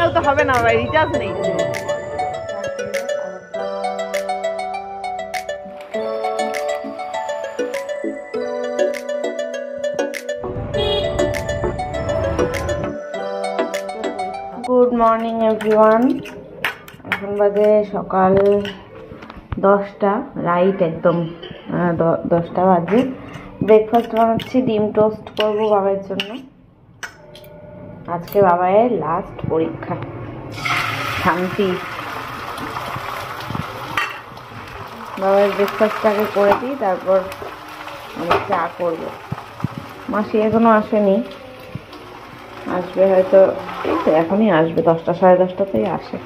গেলে তো হবে না, ভাই রিচার্জ নেই। Good morning everyone. এখন বাজে সকাল 10টা, রাইট একদম 10টা বাজে। ব্রেকফাস্ট বানাচ্ছি, ডিম টোস্ট করবো বাবার জন্য। আজকে বাবায়ের লাস্ট পরীক্ষা, শান্তি। বাবার ব্রেকফাস্টটাকে করে দিই, তারপর আমি চা করবো। মাসি এখনো আসেনি, আসবে হয়তো, এই তো এখনই আসবে, 10টা সাড়ে 10টাতেই আসে।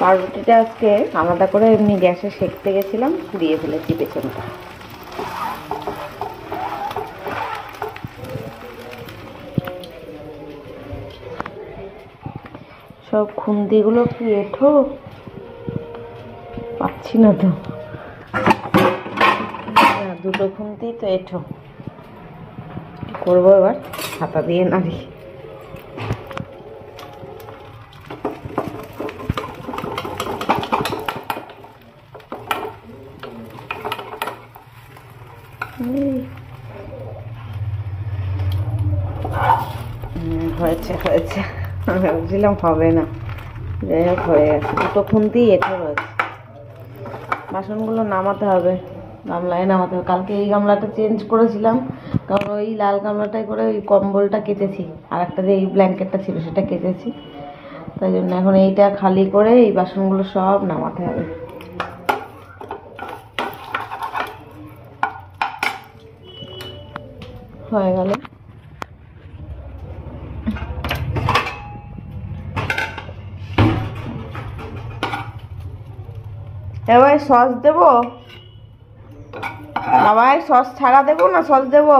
পাউরুটিটা আজকে আলাদা করে এমনি গ্যাসে সেঁকতে গেছিলাম, দিয়ে ফেলেছি পেছনটা। সব খুন্তিগুলো কি এঁঠো, পাচ্ছি না তো, দুটো খুন্তি তো এঁঠো। করবো এবার ছাতা দিয়ে নাড়ি। হয়েছে হয়েছে, ভাবছিলাম হবে না, যাই হোক হয়ে গেছে। দুটো খুন্তি এঁঠো রয়েছে। বাসনগুলো নামাতে হবে, গামলায় নামাতে হবে। কালকে এই গামলাটা চেঞ্জ করেছিলাম, কারণ ওই লাল গামলাটায় করে ওই কম্বলটা কেচেছি, আর একটা যে এই ব্ল্যাঙ্কেটটা ছিল সেটা কেচেছি, তাই জন্য এখন এইটা খালি করে এই বাসনগুলো সব নামাতে হবে। হয়ে গেল। এবার সস দেবো বাবাই, সস ছাড়া দেবো না সস দেবো?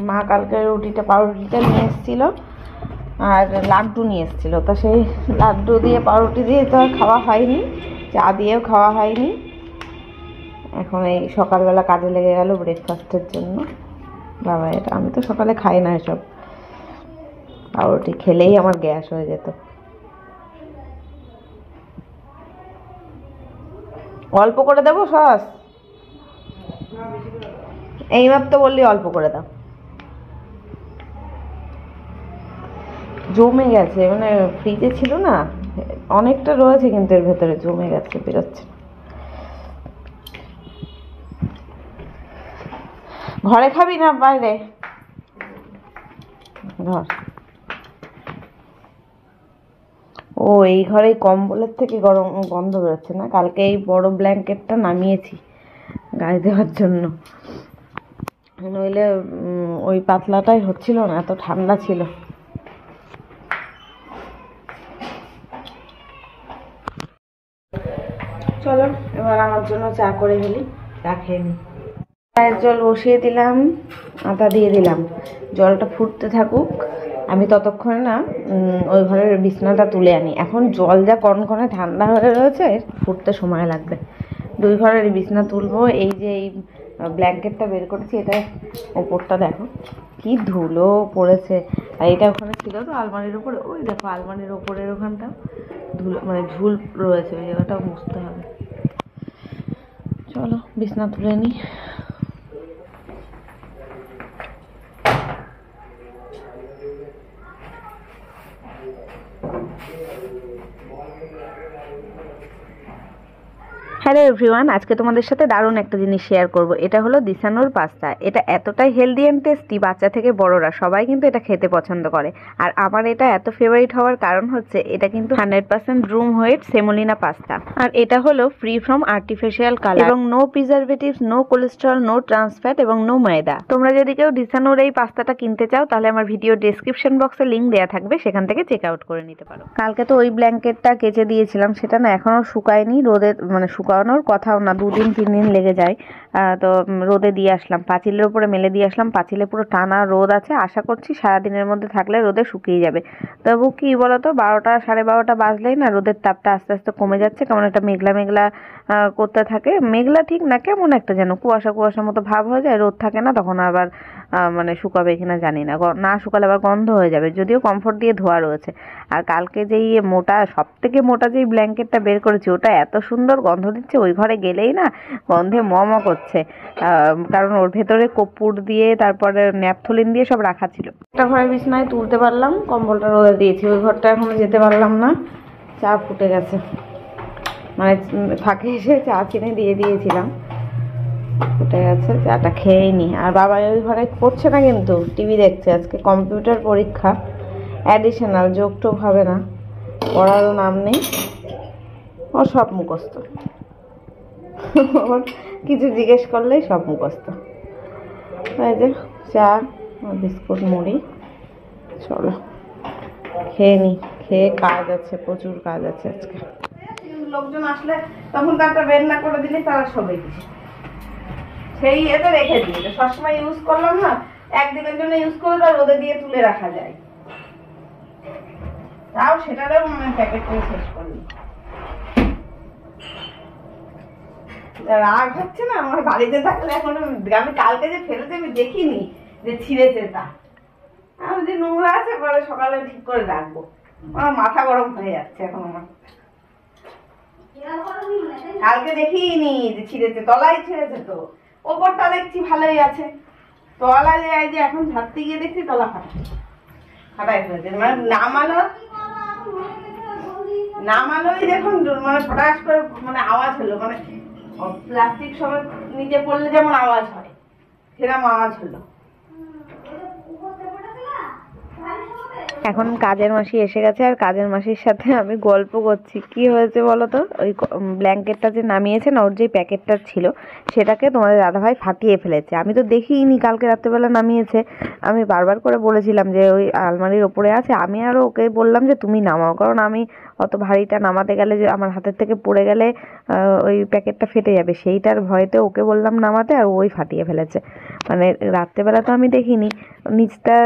মা কালকে পাউরুটিটা নিয়ে এসেছিলো আর লাড্ডু নিয়ে এসেছিলো, তা সেই লাড্ডু দিয়ে পাউরুটি দিয়ে তো আর খাওয়া হয়নি, চা দিয়েও খাওয়া হয়নি। এখন এই সকালবেলা কাজে লেগে গেল ব্রেকফাস্টের জন্য বাবা। এটা আমি তো সকালে খাই না এসব, পাউরুটি খেলেই আমার গ্যাস হয়ে যেত। অল্প করে দেবো সস? এইমাত্র বললি অল্প করে দাও। জমে গেছে, মানে ফ্রিজে ছিল না, অনেকটা রয়েছে কিন্তু এর ভেতরে জমে গেছে, বেরোচ্ছে। ঘরে খাবি না বাইরে? ঘর। ও এই ঘরে কম্বলের থেকে গরম গন্ধ বেরোচ্ছে না। কালকে এই বড় ব্ল্যাঙ্কেটটা নামিয়েছি গায়ে দেওয়ার জন্য, নইলে ওই পাতলাটাই হচ্ছিল না, এত ঠান্ডা ছিল। চলো এবার আমার জন্য চা করে ফেলি, চা খেয়ে নি। চায়ের জল বসিয়ে দিলাম, আটা দিয়ে দিলাম, জলটা ফুটতে থাকুক। আমি ততক্ষণে না ওই ঘরের বিছনাটা তুলে আনি। এখন জল যা কনকনে ঠান্ডা হয়ে রয়েছে, ফুটতে সময় লাগবে। দুই ঘরের বিছনা তুলবো। এই যে এই ব্ল্যাঙ্কেটটা বের করেছি, এটা ওপরটা দেখো কি ধুলো পড়েছে, আর এটা ওখানে ছিল তো আলমারির উপরে, ওই দেখো আলমারির ওপরের ওখানটা ধুলো, মানে ঝুল রয়েছে, ওই জায়গাটাও মুছতে হবে। চলো বিছনা তুলে নিই। হ্যালো এভরিওয়ান, আজকে তোমাদের সাথে দারুণ একটা জিনিস শেয়ার করব। এটা হলো দিশানোর পাস্তা। এটা এতটাই হেলদি অ্যান্ড টেস্টি, বাচ্চা থেকে বড়রা সবাই কিন্তু এটা খেতে পছন্দ করে। আর আমার এটা এত ফেভারিট হওয়ার কারণ হচ্ছে এটা কিন্তু 100% রুম হোয়েট সেমোলিনা পাস্তা। আর এটা হলো ফ্রি ফ্রম আর্টিফিশিয়াল কালার এবং no preservatives, no cholesterol, no trans fat এবং নো ময়দা। তোমরা যদি কেউ দিশানোর এই পাস্তাটা কিনতে চাও, তাহলে আমার ভিডিও ডেসক্রিপশন বক্সে লিঙ্ক দেওয়া থাকবে, সেখান থেকে চেক আউট করে নিতে পারো। কালকে তো ওই ব্ল্যাঙ্কেটটা কেচে দিয়েছিলাম, সেটা না এখনো শুকায়নি, রোদে মানে শুকানো শুকানোর কথাও না, 2-3 দিন লেগে যায়। তো রোদে দিয়ে আসলাম, পাঁচিলের উপরে মেলে দিয়ে আসলাম। পাঁচিলে পুরো টানা রোদ আছে, আশা করছি সারাদিনের মধ্যে থাকলে রোদে শুকিয়ে যাবে। তবু কি বলতো, 12টা 12:30 বাজলেই না রোদের তাপটা আস্তে আস্তে কমে যাচ্ছে, কেমন একটা মেঘলা মেঘলা করতে থাকে। মেঘলা ঠিক না, কেমন একটা যেন কুয়াশা কুয়াশার মতো ভাব হয়ে যায়, রোদ থাকে না। তখন আবার মানে শুকাবে কিনা জানি না, না শুকালে আবার গন্ধ হয়ে যাবে, যদিও কমফোর্ট দিয়ে ধোয়া রয়েছে। আর কালকে যেই মোটা, সব থেকে মোটা যেই ব্ল্যাঙ্কেটটা বের করেছি, ওটা এত সুন্দর গন্ধ দিচ্ছে, ওই ঘরে গেলেই না গন্ধে করছে। কারণ ওর ভেতরে কর্পূর দিয়ে, তারপরে ন্যাপথলিন দিয়ে সব রাখা ছিল। একটা ঘরের বিছানায় তুলতে পারলাম, কম্বলটা রোদে দিয়েছি। ওই ঘরটা এখনো যেতে পারলাম না, চা ফুটে গেছে। মানে ফাঁকে এসে চা চিনি দিয়ে দিয়েছিলাম, ফুটে গেছে, চাটা খেয়েই নি। আর বাবা ওই ঘরে করছে না, কিন্তু টিভি দেখছে। আজকে কম্পিউটার পরীক্ষা, অ্যাডিশনাল, যোগ টোগ হবে না, পড়ারও নাম নেই, ও সব মুখস্থ। ওর কিছু জিজ্ঞেস করলেই সব মুখস্থ। এই যে চা, বিস্কুট, মুড়ি, চলো খেয়ে নি। খেয়ে কাজ আছে, প্রচুর কাজ আছে আজকে। লোকজন আসলে তখন তারটা বের না করে দিলে তারা সবাই কিছু সেই এতে রেখে দিই, সবসময় ইউজ করলাম না, একদিনের জন্য ইউজ করে তার রোদে দিয়ে তুলে রাখা যায়। তাও সেটারও প্যাকেট করে শেষ করলি। রাগ হচ্ছে না আমার, বাড়িতে থাকলে এখন আমি কালকে যে ফেলেছে আমি দেখিনি যে ছিঁড়েছে, তা আমি যে নোংরা আছে পরে সকালে ঠিক করে রাখবো। আমার মাথা গরম হয়ে যাচ্ছে এখন আমার। কালকে দেখিনি যে ছিঁড়েছে, তলায় ছিঁড়েছে, তো ওপরটা দেখছি ভালোই আছে, তলা যে এখন ঝাড়তে গিয়ে দেখছি তলা ফাটাই ফেলেছে। মানে নামালোই দেখুন, মানে ফটাস করে মানে আওয়াজ হলো, মানে প্লাস্টিক সব নিচে পড়লে যেমন আওয়াজ হয় সেরকম আওয়াজ হলো। এখন কাজের মাসি এসে গেছে, আর কাজের মাসির সাথে আমি গল্প করছি। কি হয়েছে বলো তো, ওই ব্ল্যাঙ্কেটটা যে নামিয়েছে না, ওর যে প্যাকেটটা ছিল সেটাকে তোমাদের দাদাভাই ফাটিয়ে ফেলেছে। আমি তো দেখিনি, কালকে রাত্রেবেলা নামিয়েছে। আমি বারবার করে বলেছিলাম যে ওই আলমারির ওপরে আছে। আমি আরও ওকে বললাম যে তুমি নামাও, কারণ আমি অত ভারীটা নামাতে গেলে যে আমার হাতের থেকে পড়ে গেলে ওই প্যাকেটটা ফেটে যাবে, সেইটার ভয়তে ওকে বললাম নামাতে, আর ওই ফাটিয়ে ফেলেছে। মানে রাত্রেবেলা তো আমি দেখিনি, নিচটা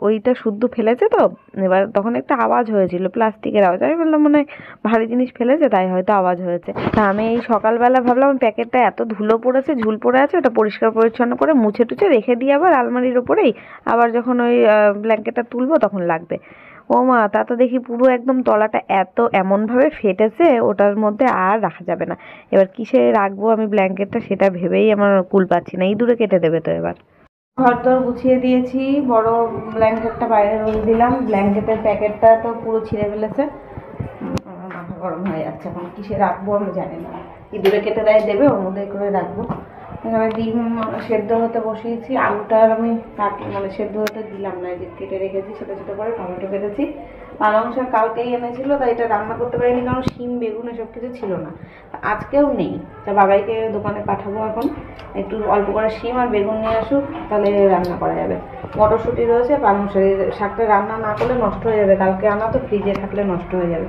ওইটা শুদ্ধ ফেলেছে। তো এবার তখন একটা আওয়াজ হয়েছিল, প্লাস্টিকের আওয়াজ। আমি বললাম মনে হয় ভারী জিনিস ফেলেছে, তাই হয়তো আওয়াজ হয়েছে। তা আমি এই সকালবেলা ভাবলাম প্যাকেটটা এত ধুলো পড়েছে, ঝুল পড়ে আছে, ওটা পরিষ্কার পরিচ্ছন্ন করে মুছে টুছে রেখে দিয়ে আবার আলমারির ওপরেই, আবার যখন ওই ব্ল্যাঙ্কেটটা তুলবো তখন লাগবে। ও মা, তা তো দেখি পুরো একদম তলাটা এমনভাবে ফেটেছে, ওটার মধ্যে আর রাখা যাবে না। এবার কিসে রাখবো আমি ব্ল্যাঙ্কেটটা, সেটা ভেবেই আমার কুল পাচ্ছি না। ইঁদুরে কেটে দেবে তো। এবার ঘর দর গুছিয়ে দিয়েছি, বড় ব্ল্যাঙ্কেটটা বাইরে রোল দিলাম। ব্ল্যাঙ্কেটের প্যাকেটটা তো পুরো ছিঁড়ে ফেলেছে, মাথা গরম হয়ে যাচ্ছে। এখন কিসে রাখবো আমি জানি না, ইঁদুরে কেটে দেবে, ওর মধ্যে করে রাখবো। এখানে ডিম সেদ্ধ হতে বসিয়েছি, আলুটা আমি মানে সেদ্ধ হতে দিলাম না, যে কেটে রেখেছি ছোটো ছোটো করে। টমেটো কেটেছি, পালং শাক কালকেই এনেছিল, তাই এটা রান্না করতে পারিনি, কারণ শিম বেগুন এসব কিছু ছিল না, আজকেও নেই। তা বাবাইকে দোকানে পাঠাবো এখন, একটু অল্প করে শিম আর বেগুন নিয়ে আসুক, তাহলে রান্না করা যাবে। মটরশুঁটি রয়েছে, পালং শাকটা রান্না না করলে নষ্ট হয়ে যাবে, কালকে আনা তো ফ্রিজে থাকলে নষ্ট হয়ে যাবে।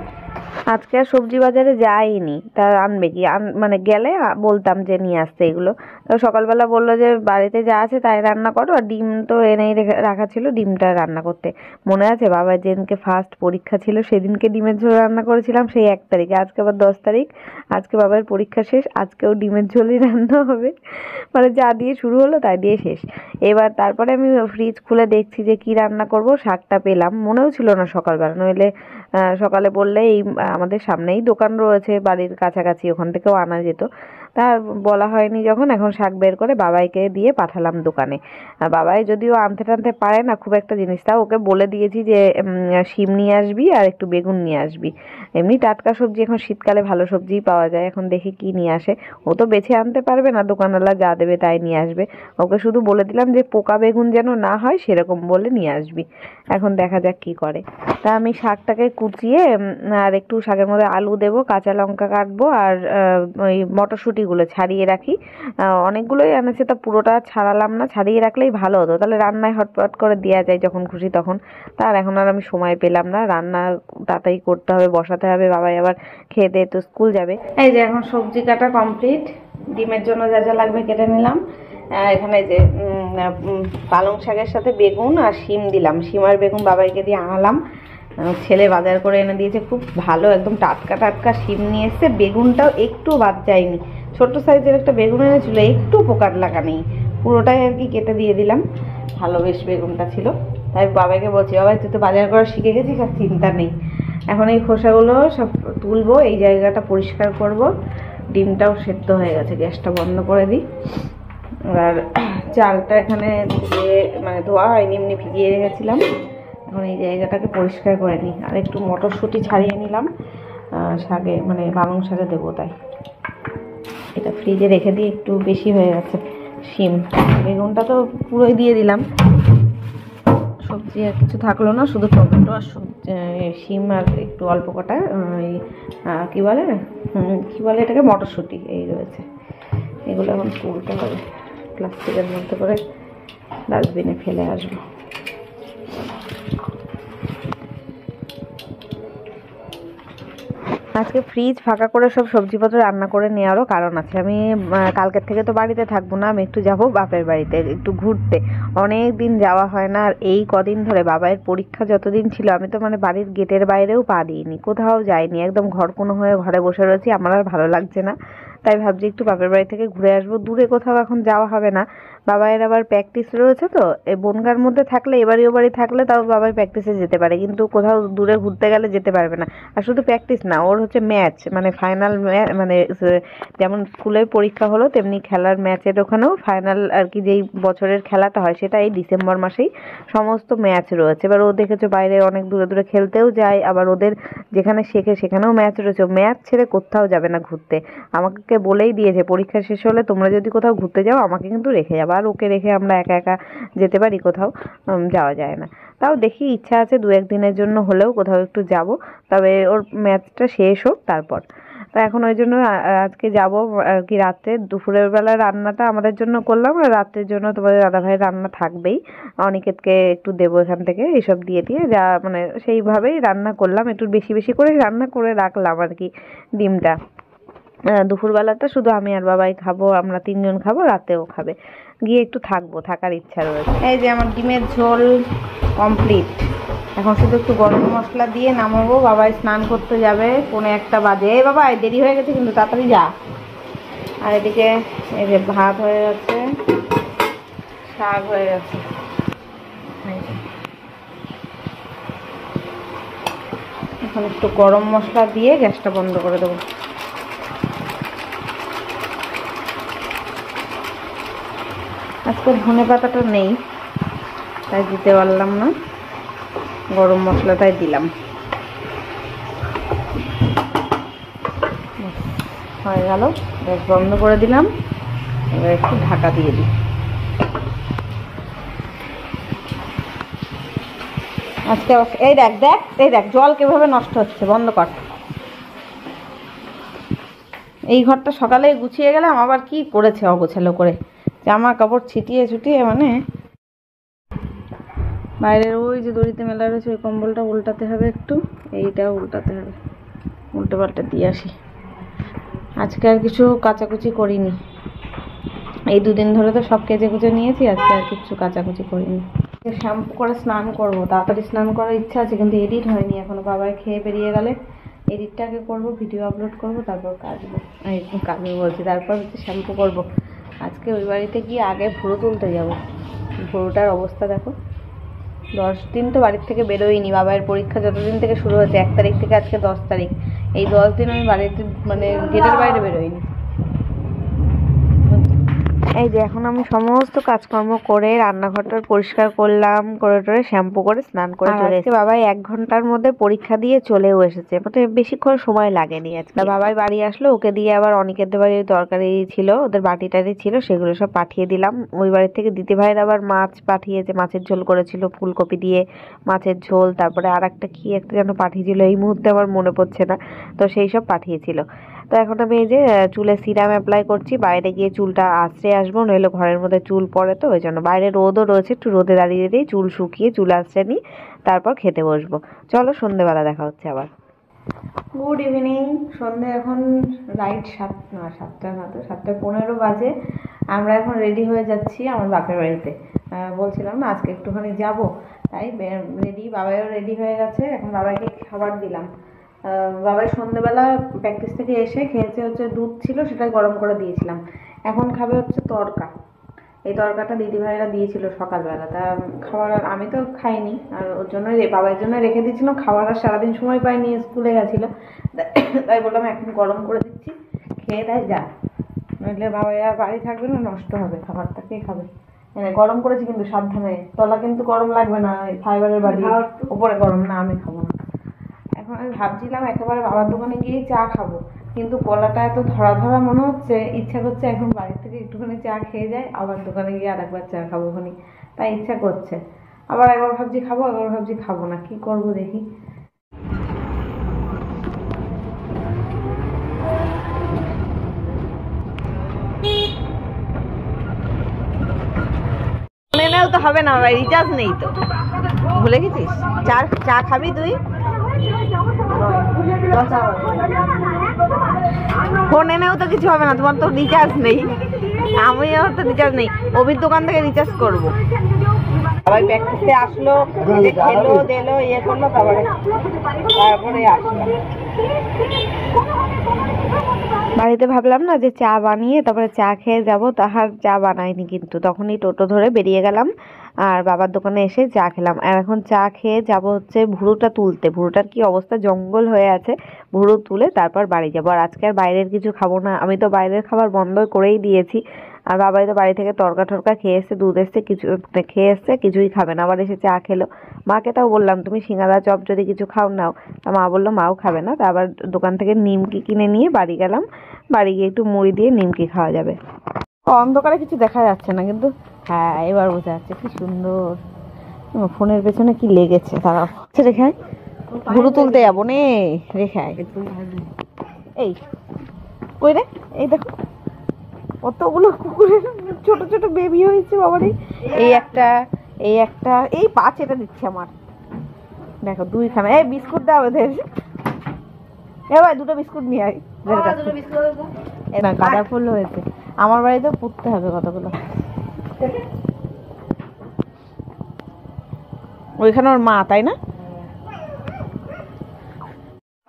আজকে আর সবজি বাজারে যাইনি, তা আনবে কি, মানে গেলে বলতাম যে নিয়ে আসতে এগুলো। তো সকালবেলা বললো যে বাড়িতে যা আছে তাই রান্না করো, আর ডিম তো এনেই রাখা ছিল, ডিমটা রান্না করতে। মনে আছে বাবার যেদিনকে ফার্স্ট পরীক্ষা ছিল সেদিনকে ডিমের ঝোল রান্না করেছিলাম, সেই 1 তারিখে। আজকে আবার 10 তারিখ, আজকে বাবার পরীক্ষা শেষ, আজকেও ডিমের ঝোলই রান্না হবে। মানে যা দিয়ে শুরু হলো তাই দিয়ে শেষ। এবার তারপরে আমি ফ্রিজ খুলে দেখছি যে কি রান্না করব, শাকটা পেলাম, মনেও ছিল না সকালবেলা, নইলে সকালে বললে এই আমাদের সামনেই দোকান রয়েছে বাড়ির কাছাকাছি, ওখান থেকেও আনা যেত। তার বলা হয়নি যখন, এখন শাক বের করে বাবাইকে দিয়ে পাঠালাম দোকানে। বাবাই যদিও আনতে টানতে পারে না খুব একটা জিনিস, তাও ওকে বলে দিয়েছি যে শিম নিয়ে আসবি আর একটু বেগুন নিয়ে আসবি। এমনি টাটকা সবজি, এখন শীতকালে ভালো সবজিই পাওয়া যায়, এখন দেখি কি নিয়ে আসে। ও তো বেছে আনতে পারবে না, দোকানওয়ালা যা দেবে তাই নিয়ে আসবে। ওকে শুধু বলে দিলাম যে পোকা বেগুন যেন না হয় সেরকম বলে নিয়ে আসবি। এখন দেখা যাক কি করে। তা আমি শাকটাকে কুচিয়ে আর একটু শাকের মধ্যে আলু দেবো, কাঁচা লঙ্কা কাটবো, আর ওই মটরশুঁটি বটবটিগুলো ছাড়িয়ে রাখি। অনেকগুলোই এনেছে, তা পুরোটা ছাড়ালাম না, ছাড়িয়ে রাখলেই ভালো হতো, তাহলে রান্নায় হটপট করে দেওয়া যায় যখন খুশি তখন। তার এখন আর আমি সময় পেলাম না, রান্না তাড়াতাড়ি করতে হবে, বসাতে হবে, বাবাই আবার খেয়ে দিয়ে তো স্কুল যাবে। এই যে এখন সবজি কাটা কমপ্লিট, ডিমের জন্য যা যা লাগবে কেটে নিলাম। এখানে যে পালং শাকের সাথে বেগুন আর শিম দিলাম, শিম আর বেগুন বাবাইকে দিয়ে আনালাম। ছেলে বাজার করে এনে দিয়েছে, খুব ভালো একদম টাটকা টাটকা শিম নিয়ে এসছে, বেগুনটাও একটু বাদ যায়নি, ছোট্ট সাইজের একটা বেগুন এনেছিল, একটু পোকার লাগা নেই, পুরোটাই আর কি কেটে দিয়ে দিলাম, ভালো বেশ বেগুনটা ছিল। তাই বাবাইকে বলছি, বাবাই তুই তো বাজার করা শিখে গেছিস, আর চিন্তা নেই। এখন এই খোসাগুলো সব তুলবো, এই জায়গাটা পরিষ্কার করব। ডিমটাও সেদ্ধ হয়ে গেছে, গ্যাসটা বন্ধ করে দিই। আর চালটা এখানে ধুয়ে মানে ধোয়া হয়নি, এমনি ভিজিয়ে রেখেছিলাম, এখন এই জায়গাটাকে পরিষ্কার করে নিই। আর একটু মটরশুঁটি ছাড়িয়ে নিলাম, শাকে মানে পালং শাকে দেবো, তাই এটা ফ্রিজে রেখে দিয়ে, একটু বেশি হয়ে গেছে। শিম বেগুনটা তো পুরোই দিয়ে দিলাম, সবজি আর কিছু থাকলো না, শুধু টমেটো আর শিম আর একটু অল্প কটা কী বলে এটাকে মটরশুঁটি এই রয়েছে। এগুলো এখন তুলতে হবে, প্লাস্টিকের মধ্যে করে ডাস্টবিনে ফেলে আসবো। আজকে ফ্রিজ ফাঁকা করে সব সবজিপত্র রান্না করে নেওয়ারও কারণ আছে। আমি কালকের থেকে তো বাড়িতে থাকবো না, আমি একটু যাব বাপের বাড়িতে একটু ঘুরতে, অনেক দিন যাওয়া হয় না। আর এই কদিন ধরে বাবাইয়ের পরীক্ষা যতদিন ছিল, আমি তো মানে বাড়ির গেটের বাইরেও পা দিইনি, কোথাও যাইনি, একদম ঘরকুনো হয়ে ঘরে বসে রয়েছি, আমার আর ভালো লাগছে না। তাই ভাবছি একটু বাপের বাড়ি থেকে ঘুরে আসবো, দূরে কোথাও এখন যাওয়া হবে না। বাবাইয়ের আবার প্র্যাকটিস রয়েছে, তো এই বনগাঁর মধ্যে থাকলে, এবাড়ি ওবাড়ি থাকলে তাও বাবাই প্র্যাকটিসে যেতে পারে, কিন্তু কোথাও দূরে ঘুরতে গেলে যেতে পারবে না। আর শুধু প্র্যাকটিস না, ওর হচ্ছে ম্যাচ, মানে ফাইনাল মানে যেমন স্কুলের পরীক্ষা হলো তেমনি খেলার ম্যাচের ওখানেও ফাইনাল আর কি, যেই বছরের খেলাটা হয় সেটা এই ডিসেম্বর মাসেই সমস্ত ম্যাচ রয়েছে। এবার ও দেখেছো বাইরে অনেক দূরে দূরে খেলতেও যায়, আবার ওদের যেখানে শেখে সেখানেও ম্যাচ রয়েছে, ম্যাচ ছেড়ে কোথাও যাবে না ঘুরতে। আমাকে বলেই দিয়েছে পরীক্ষা শেষ হলে তোমরা যদি কোথাও ঘুরতে যাও আমাকে কিন্তু রেখে যাবে, আর ওকে রেখে আমরা একা একা যেতে পারি কোথাও, যাওয়া যায় না। তাও দেখি, ইচ্ছা আছে দু একদিনের জন্য হলেও কোথাও একটু যাব, তবে ওর ম্যাচটা শেষ হোক তারপর। তা এখন ওই জন্য আজকে যাব আর কি, রাত্রে দুপুরের বেলা রান্নাটা আমাদের জন্য করলাম, আর রাত্রের জন্য তোমাদের দাদা ভাইয়ের রান্না থাকবেই, অনিকেতকে একটু দেবো এখান থেকে এইসব দিয়ে যা মানে সেইভাবেই রান্না করলাম, একটু বেশি বেশি করে রান্না করে রাখলাম আর কি ডিমটা। দুপুরবেলাটা শুধু আমি আর বাবাই খাবো, আমরা তিনজন খাবো, রাতেও খাবে, গিয়ে একটু থাকবো, থাকার ইচ্ছা রয়েছে। এই যে আমার ডিমের ঝোল কমপ্লিট, এখন শুধু একটু গরম মশলা দিয়ে নামাবো, বাবাই স্নান করতে যাবে, 1:45 বাজে। এই বাবা দেরি হয়ে গেছে কিন্তু, তাড়াতাড়ি যা। আর এদিকে এই যে ভাত হয়ে গেছে, শাক হয়ে গেছে, এখন একটু গরম মশলা দিয়ে গ্যাসটা বন্ধ করে দেবো। আজকে ধনে পাতাটা নেই তাই দিতে পারলাম না, গরম মশলাটাই দিলাম। হয়ে গেল, গ্যাস বন্ধ করে দিলাম, এবার একটু ঢাকা দিয়ে দিই। আজকে এই দেখ দেখ এই দেখ জল কিভাবে নষ্ট হচ্ছে, বন্ধ কর। এই ঘরটা সকালে গুছিয়ে গেলাম, আবার কি করেছে অগোছালো করে, জামা কাপড় ছিটিয়ে ছুটিয়ে, মানে বাইরের ওই যে দড়িতে মেলা রয়েছে ওই কম্বলটা উল্টাতে হবে, একটু এইটাও উল্টাতে হবে, উল্টে পাল্টে দিয়ে আসি। আজকে আর কিছু কাচাকুচি করিনি, এই দুদিন ধরে তো সব কেচে কুচে নিয়েছি, আজকে আর কিছু কাচাকুচি করিনি। শ্যাম্পু করে স্নান করবো, তাড়াতাড়ি স্নান করার ইচ্ছা আছে, কিন্তু এডিট হয়নি এখনো, বাবাই খেয়ে বেরিয়ে গেলে এডিটটাকে করবো, ভিডিও আপলোড করবো, তারপর কাচবো, কাচবো বলছি, তারপর হচ্ছে শ্যাম্পু করবো। আজকে ওই বাড়িতে গিয়ে আগে ভুরু তুলতে যাবো, ভুরুটার অবস্থা দেখো, 10 দিন তো বাড়ির থেকে বেরোইনি, বাবার পরীক্ষা যতদিন থেকে শুরু হয়েছে 1 তারিখ থেকে আজকে 10 তারিখ, এই 10 দিন আমি বাড়িতে মানে গেটের বাইরে বেরোইনি। এই যে এখন আমি সমস্ত কাজকর্ম করে রান্নাঘরটা পরিষ্কার করলাম, করে টরে শ্যাম্পু করে স্নান করে চলে এসেছি। বাবাই 1 ঘন্টার মধ্যে পরীক্ষা দিয়ে চলেও এসেছে, মানে বেশিক্ষণ সময় লাগেনি আজকে। বাবাই বাড়ি আসলো, ওকে দিয়ে আবার অনিকেতদের বাড়ির তরকারি ছিল, ওদের বাটি টাটি ছিল, সেগুলো সব পাঠিয়ে দিলাম। ওই বাড়ি থেকে দিদি ভাইয়ের আবার মাছ পাঠিয়েছে, মাছের ঝোল করেছিল ফুলকপি দিয়ে মাছের ঝোল, তারপরে আর একটা কি একটা যেন পাঠিয়েছিল, এই মুহূর্তে আমার মনে পড়ছে না, তো সেই সব পাঠিয়েছিল। তো এখন আমি এই যে চুলে সিরাম অ্যাপ্লাই করছি, বাইরে গিয়ে চুলটা আঁচড়ে আসবো, নইলে ঘরের মধ্যে চুল পড়ে, তো ওই জন্য বাইরে রোদও রয়েছে, একটু রোদে দাঁড়িয়ে দিই, চুল শুকিয়ে চুল আঁচড়ে নিই, তারপর খেতে বসবো। চলো সন্ধ্যেবেলা দেখা হচ্ছে আবার। Good evening. সন্ধ্যে এখন রাইট 7টা না তো 7:15 বাজে। আমরা এখন রেডি হয়ে যাচ্ছি আমার বাপের বাড়িতে। বলছিলাম না আজকে একটুখানি যাব, তাই রেডি, বাবাইও রেডি হয়ে গেছে। এখন বাবাইকে খাবার দিলাম। বাবাই সন্ধ্যেবেলা প্র্যাকটিস থেকে এসে খেয়েছে হচ্ছে দুধ ছিল, সেটা গরম করে দিয়েছিলাম। এখন খাবে হচ্ছে তড়কা। এই তরকাটা দিদিভাইরা দিয়েছিল সকালবেলা, তা খাবার আমি তো খাইনি, আর ওর জন্য বাবার জন্য রেখে দিয়েছিলাম। খাবার আর সারাদিন সময় পাইনি, স্কুলে গেছিলো, তাই বললাম এখন গরম করে দিচ্ছি, খেয়ে তাই যা, নইলে বাবা আর বাড়ি থাকবে না, নষ্ট হবে খাবারটা, কে খাবে। গরম করেছি কিন্তু সাবধানে, তলা কিন্তু গরম লাগবে না, ফাইবারের বাড়ি উপরে গরম না, আমি খাবো না। এখন আমি ভাবছিলাম একেবারে বাবার দোকানে গিয়ে চা খাবো, কিন্তু গলাটা এত ধরা ধরা মনে হচ্ছে, ইচ্ছা করছে এখন বাড়ি থেকে একটুখানি চা খেয়ে যায়, আবার দোকানে গিয়ে আর একবার চা খাবো ওখানে, তাই ইচ্ছা করছে। আবার একবার ভাবছি খাবো, একবার ভাবছি খাবো না, কি করবো দেখি। তো হবে না, রিচার্জ নেই তো, ভুলে গেছিস। চা খাবি তুই? ফোন এনেও তো কিছু হবে না, তোমার তো রিচার্জ নেই, আমিও তো রিচার্জ নেই। অভির দোকান থেকে রিচার্জ করবো। সবাই প্র্যাকটিসে আসলো, খেলো দিলো, ইয়ে করলো, তারপরে আসলো। বাড়িতে ভাবলাম না যে চা বানিয়ে তারপরে চা খেয়ে যাব, তাহার চা বানাইনি, কিন্তু তখনই টোটো ধরে বেরিয়ে গেলাম আর বাবার দোকানে এসে চা খেলাম। আর এখন চা খেয়ে যাব হচ্ছে ভুরুটা তুলতে। ভুরুটার কি অবস্থা, জঙ্গল হয়ে আছে, ভুরু তুলে তারপর বাড়ি যাব। আর আজকে আর বাইরের কিছু খাবো না, আমি তো বাইরের খাবার বন্ধ করেই দিয়েছি। আর বাবাই তো বাড়ি থেকে তরকা টরকা খেয়ে এসছে, দুধ এসছে, কিছু খেয়ে এসছে, কিছুই খাবে না, আবার এসে চা খেলো। মাকে তাও বললাম তুমি সিঙ্গাড়া চপ যদি কিছু খাও নাও, তা মা বললো মাও খাবে না। তা আবার দোকান থেকে নিমকি কিনে নিয়ে বাড়ি গেলাম, বাড়ি গিয়ে একটু মুড়ি দিয়ে নিমকি খাওয়া যাবে। অন্ধকারে কিছু দেখা যাচ্ছে না, কিন্তু হ্যাঁ এবার বোঝা যাচ্ছে কি সুন্দর। ফোনের পেছনে কি লেগেছে, তারা রেখে ভুরু তুলতে যাবো নে, রেখে এই কই রে, এই দেখো কতগুলো কুকুরের ছোট ছোট বেবি হয়েছে বাবারে। এই একটা, এই একটা, এই 5 এটা দিচ্ছে আমার, দেখো 2খানা। এই বিস্কুট দাও এদের, এ ভাই 2টো বিস্কুট নিয়ে আয়। না গাঁদা ফুল হয়েছে, আমার বাড়িতেও পুঁততে হবে কতগুলো। ওইখানে ওর মা, তাই না?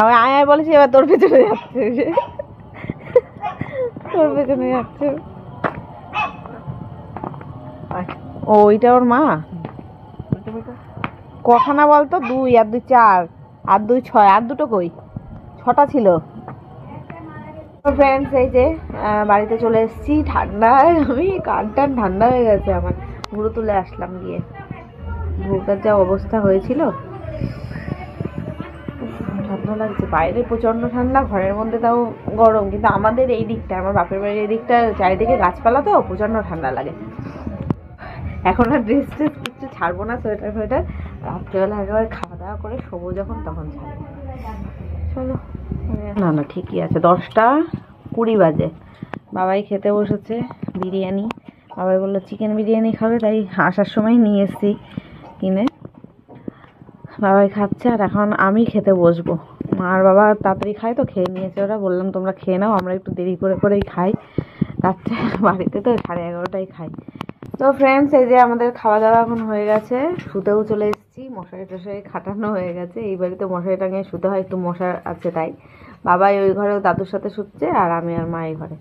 আমি আয় বলেছি, এবার তোর পেছনে যাচ্ছে, তোর পেছনে যাচ্ছে। ও ওইটা ওর মা। কখানা বলতো? 2 আর 2 4 আর 2 6, আর 2টো কই? 6টা ছিল। ফ্রেন্ডস এই যে বাড়িতে চলে এসেছি, ঠান্ডায় আমি কান টান ঠান্ডা হয়ে গেছে আমার। ভুরু তুলে আসলাম গিয়ে, ভুরুটার যা অবস্থা হয়েছিল, ঠান্ডা লাগছে। বাইরে প্রচন্ড ঠান্ডা, ঘরের মধ্যে তাও গরম, কিন্তু আমাদের এই দিকটা, আমার বাপের বাড়ির এই দিকটা চারিদিকে গাছপালা, তো প্রচন্ড ঠান্ডা লাগে। এখন আর ড্রেস ট্রেস কিছু ছাড়বো না, সোয়েটার ফোয়েটার, রাত্রেবেলা একেবারে খাওয়া দাওয়া করে শোবো যখন তখন ছাড়বো। চলো। না না ঠিকই আছে, 10টা 20 বাজে। বাবাই খেতে বসেছে বিরিয়ানি। বাবাই বললো চিকেন বিরিয়ানি খাবে, তাই আসার সময় নিয়ে এসেছি কিনে। বাবাই খাচ্ছে, আর এখন আমি খেতে বসবো। আর বাবা তাড়াতাড়ি খায় তো, খেয়ে নিয়েছে ওরা। বললাম তোমরা খেয়ে নাও, আমরা একটু দেরি করে করেই খাই, রাত্রে বাড়িতে তো 11:30টায় খাই। তো ফ্রেন্ডস এই যে আমাদের খাওয়া দাওয়া এখন হয়ে গেছে, শুতেও চলে এসেছি, মশারি টশারি খাটানো হয়ে গেছে। এই বাড়িতে মশারি টাঙিয়ে শুতে হয়, একটু মশা আছে তাই। বাবাই ওই ঘরে দাদুর সাথে শুচ্ছে, আর আমি আর মা এই ঘরে।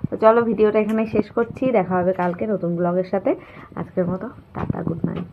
তো চলো ভিডিওটা এখানে শেষ করছি, দেখা হবে কালকে নতুন ব্লগের সাথে। আজকের মতো টাটা, গুড নাইট।